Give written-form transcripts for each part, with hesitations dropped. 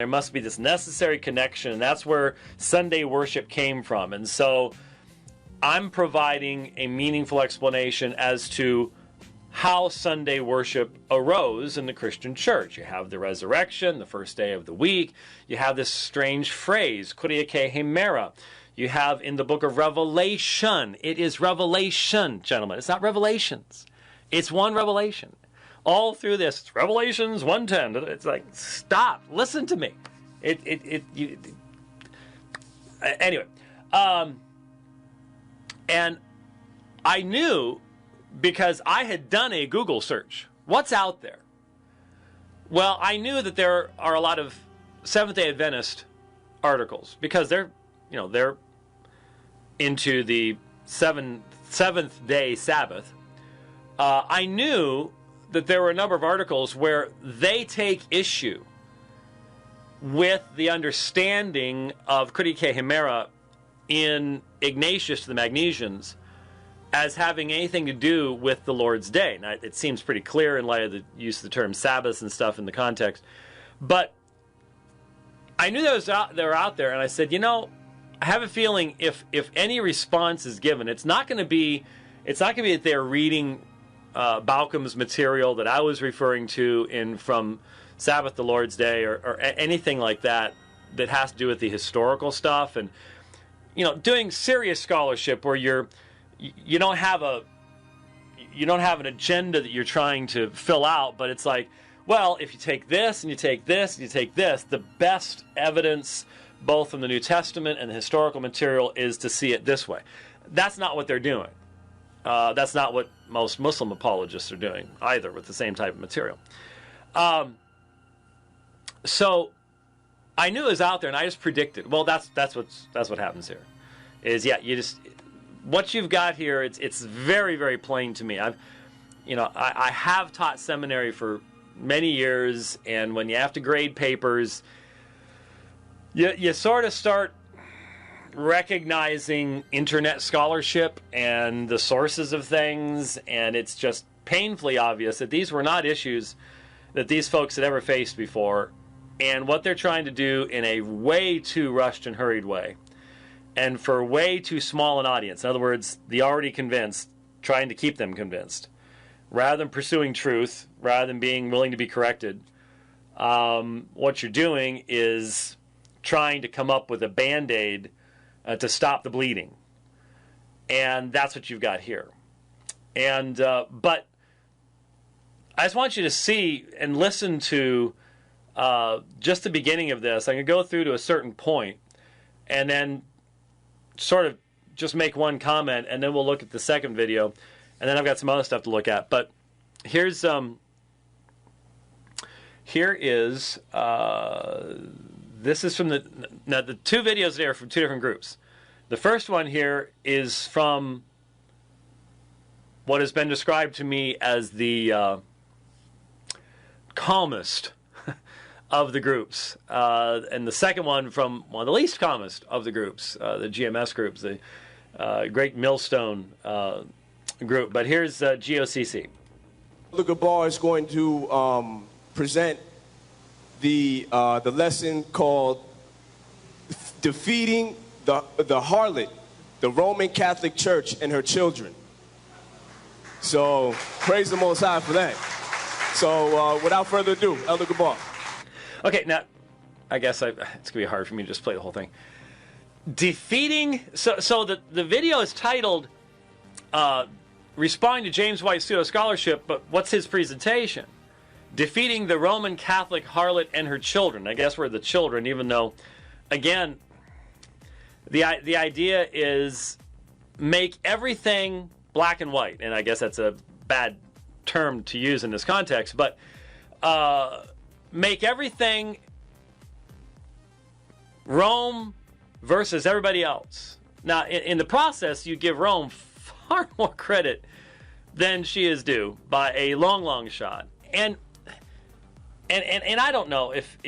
There must be this necessary connection, and that's where Sunday worship came from. And so I'm providing a meaningful explanation as to how Sunday worship arose in the Christian church. You have the resurrection, the first day of the week. You have this strange phrase, Kuriake Hemera. You have in the book of Revelation. It is revelation, gentlemen. It's not revelations. It's one revelation. All through this, it's Revelations 1:10. It's like, stop. Listen to me. Anyway. And I knew, because I had done a Google search, what's out there? Well, I knew that there are a lot of Seventh-day Adventist articles, because they're into the seventh-day Sabbath. I knew that there were a number of articles where they take issue with the understanding of Kuriake Hemera in Ignatius to the Magnesians as having anything to do with the Lord's Day. Now, it seems pretty clear in light of the use of the term Sabbath and stuff in the context. But I knew they were out there, and I said, I have a feeling if any response is given, it's not going to be that they're reading Baucham's material that I was referring to from Sabbath the Lord's Day or anything like that has to do with the historical stuff, and doing serious scholarship where you don't have an agenda that you're trying to fill out, but it's like, well, if you take this and you take this and you take this, the best evidence both from the New Testament and the historical material is to see it this way. That's not what they're doing. That's not what most Muslim apologists are doing either with the same type of material. So I knew it was out there, and I just predicted. Well, that's what happens here. Is what you've got here. It's very, very plain to me. I have taught seminary for many years, and when you have to grade papers, you sort of start recognizing internet scholarship and the sources of things, and it's just painfully obvious that these were not issues that these folks had ever faced before, and what they're trying to do in a way too rushed and hurried way, and for way too small an audience. In other words, the already convinced, trying to keep them convinced, rather than pursuing truth, rather than being willing to be corrected. What you're doing is trying to come up with a Band-Aid to stop the bleeding. And that's what you've got here. And but I just want you to see and listen to just the beginning of this. I'm going to go through to a certain point and then sort of just make one comment, and then we'll look at the second video, and then I've got some other stuff to look at. But here is this is from the two videos there from two different groups. The first one here is from what has been described to me as the calmest of the groups, and the second one from one of the least calmest of the groups, the GMS groups, the Great Millstone group. But here's GOCC. Elder Gabar is going to present the lesson called Defeating the Harlot, the Roman Catholic Church and her children. So praise the Most High for that. So without further ado, Elder Gabar. Okay, now I guess it's going to be hard for me to just play the whole thing. Defeating, so the video is titled Responding to James White's Pseudo-Scholarship, but what's his presentation? Defeating the Roman Catholic Harlot and her children. I guess we're the children, even though, again, the idea is make everything black and white. And I guess that's a bad term to use in this context, but make everything Rome versus everybody else. Now, in the process, you give Rome far more credit than she is due by a long, long shot. And I don't know if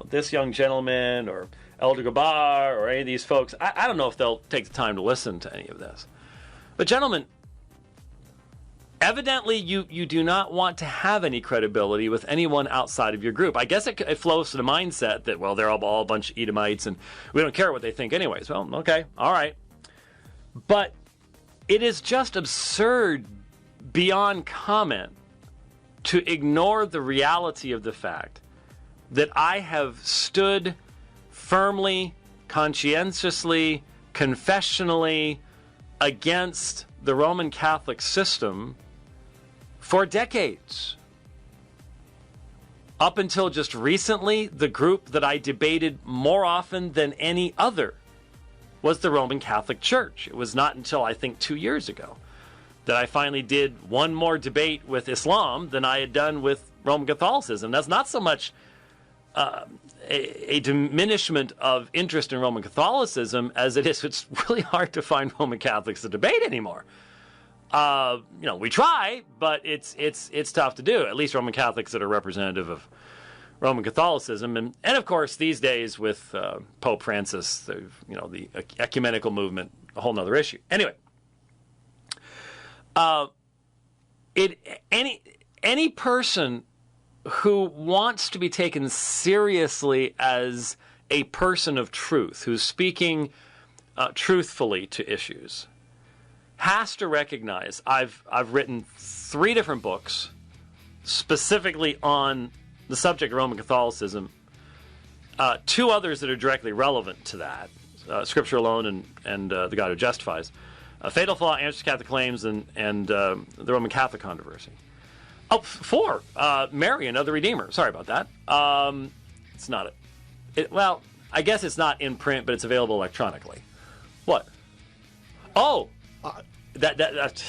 this young gentleman or Elder Gabar or any of these folks, I don't know if they'll take the time to listen to any of this. But gentlemen, evidently you do not want to have any credibility with anyone outside of your group. I guess it flows to the mindset that, well, they're all a bunch of Edomites and we don't care what they think anyways. Well, okay, all right. But it is just absurd beyond comment to ignore the reality of the fact that I have stood firmly, conscientiously, confessionally against the Roman Catholic system for decades. Up until just recently, the group that I debated more often than any other was the Roman Catholic Church. It was not until, I think, 2 years ago that I finally did one more debate with Islam than I had done with Roman Catholicism. That's not so much a diminishment of interest in Roman Catholicism as it is it's really hard to find Roman Catholics to debate anymore. We try, but it's tough to do. At least Roman Catholics that are representative of Roman Catholicism, and of course these days with Pope Francis, the ecumenical movement, a whole nother issue. Anyway, any person who wants to be taken seriously as a person of truth, who's speaking truthfully to issues, has to recognize I've written 3 different books specifically on the subject of Roman Catholicism, 2 others that are directly relevant to that, Scripture Alone and The God Who Justifies, Fatal Flaw, Answers to Catholic Claims, and the Roman Catholic Controversy. 4, Mary and Other Redeemer. Sorry about that. It's not well, I guess it's not in print, but it's available electronically. What? Oh, that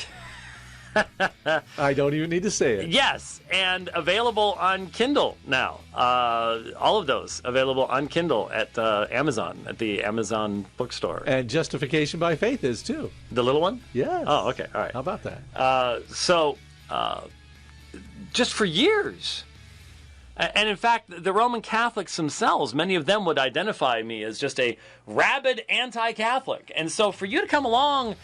I don't even need to say it. Yes, and available on Kindle now. All of those available on Kindle at Amazon, at the Amazon bookstore. And Justification by Faith is too. The little one? Yes. Oh, okay, all right. How about that? Just for years. And in fact, the Roman Catholics themselves, many of them would identify me as just a rabid anti-Catholic. And so for you to come along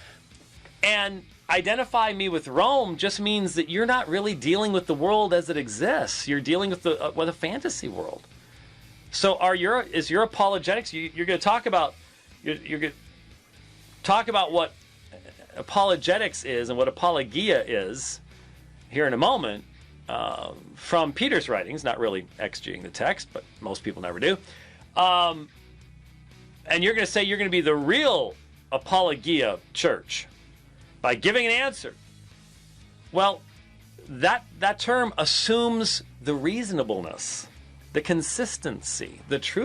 and identify me with Rome just means that you're not really dealing with the world as it exists. You're dealing with a fantasy world. So is your apologetics? You're going to talk about you're going to talk about what apologetics is and what apologia is here in a moment. From Peter's writings, not really exegeting the text, but most people never do. And you're going to say you're going to be the real apologia church by giving an answer. Well, that term assumes the reasonableness, the consistency, the truth.